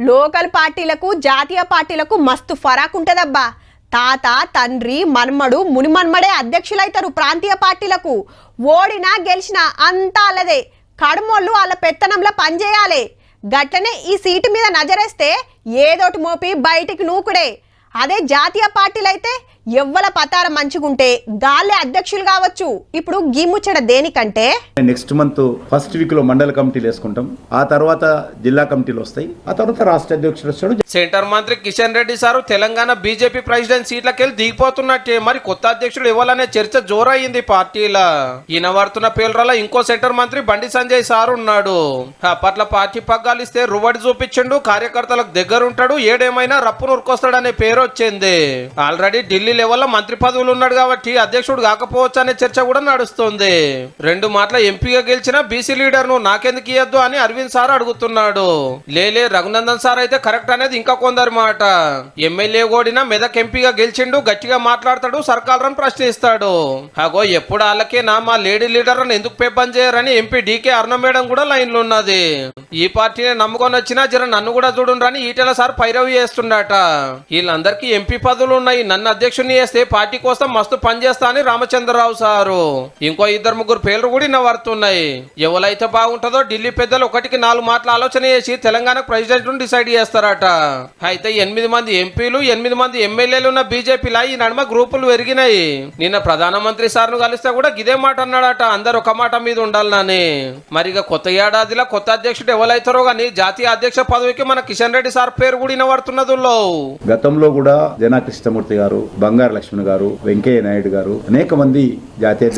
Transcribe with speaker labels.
Speaker 1: Local పార్టీలకు జాతీయ పార్టీలకు మస్తు ఫరాక్ ఉంటదబ్బా. తాత తండ్రి మన్మడు మునిమన్మడే అధ్యక్షులైతారు ప్రాంతీయ పార్టీలకు. ఓడినా గెలిచినా అంతా అల్లదే. కడుమోళ్ళు వాళ్ళ పెత్తనంలో పనిచేయాలి. గట్లనే ఈ సీటు మీద నజరేస్తే ఏదోటి మోపి బయటికి నూకుడే. అదే జాతీయ పార్టీలైతే ఎవ్వల పతారం మంచిగుంటే గాల్లే అధ్యక్షులు కావచ్చు. ఇప్పుడు గీముచ్చడ దేనికంటే
Speaker 2: నెక్స్ట్ మంత్ ఫస్ట్ వీక్ లో మండల కమిటీలు వేసుకుంటాం, ఆ తర్వాత జిల్లా కమిటీలు వస్తాయి, ఆ తర్వాత రాష్ట్ర అధ్యక్షుడు వస్తాడు.
Speaker 3: సెంటర్ మంత్రి Kishan Reddy sir Telangana BJP president సీట్లకెళ్ళి దిగిపోతున్నట్టే. మరి కొత్త అధ్యక్షుడు ఇవ్వాలనే చర్చ జోరయ్యింది పార్టీలా. ఈయన వాడుతున్న పేర్లలో ఇంకో సెంటర్ మంత్రి బండి సంజయ్ సారు ఉన్నాడు. అప్పట్ల పార్టీ పగ్గాలు ఇస్తే రువడి చూపించిండు, కార్యకర్తలకు దగ్గరుంటాడు, ఏడేమైనా రప్పు నురుకొస్తాడనే పేరు వచ్చింది. ఆల్రెడీ ఢిల్లీ లెవెల్లో మంత్రి పదవులు ఉన్నాడు కాబట్టి అధ్యక్షుడు కాకపోవచ్చు అనే చర్చ కూడా నడుస్తుంది. 2 మాటల ఎంపీగా గెలిచిన బీసీ లీడర్ ను నాకెందుకు ఇయ్యద్దు అని అరవింద్ సార్ అడుగుతున్నాడు. లేలే రఘునందన్ సార్ అయితే కరెక్ట్ అనేది ఇంకా కొందరి మాట. ఎమ్మెల్యే ఓడినా మెదక్ ఎంపీగా గెలిచిండు, గట్టిగా మాట్లాడతాడు, సర్కారం ప్రశ్నిస్తాడు. అగో ఎప్పుడు వాళ్ళకేనా మా లేడీ లీడర్ అని ఎందుకు పెబ్బన్ చేయరని ఎంపీ డీకే అరుణ మేడం కూడా లైన్ లో ఉన్నది. ఈ పార్టీని నమ్ముకొని వచ్చినా జర నన్ను కూడా చూడుండ్రని ఈటెల సార్ పైరవి చేస్తుండట. వీళ్ళందరికీ ఎంపీ పదవులు ఉన్నాయి, నన్ను అధ్యక్షుని చేస్తే పార్టీ కోసం మస్తు పనిచేస్తా అని రామచంద్రరావు సారు. ఇంకో 2-3 పేర్లు కూడా నవ్వుతున్నాయి. ఎవరైతే బాగుంటుందో ఢిల్లీ పెద్దలు 1-4 మాటలు ఆలోచన చేసి తెలంగాణ ప్రెసిడెంట్ ను డిసైడ్ చేస్తారట. అయితే 8 మంది ఎంపీలు 8 మంది ఎమ్మెల్యేలు ఉన్న బీజేపీలా ఈ నడుమ గ్రూపులు పెరిగినాయి. నిన్న ప్రధానమంత్రి సార్ను కలిస్తే కూడా గిదే మాట అన్నాడట, అందరు ఒక మాట మీద ఉండాలని. మరిగా కొత్త ఏడాదిలో కొత్త అధ్యక్షుడు ఎవరైతారో గానీ జాతీయ అధ్యక్ష పదవికి మన కిషన్ రెడ్డి సార్ పేరు కూడా వినబడుతున్నది.
Speaker 2: గతంలో కూడా జనా కృష్ణమూర్తి గారు, బంగారు లక్ష్మణ్ గారు, వెంకయ్య నాయుడు గారు, అనేక మంది జాతీయ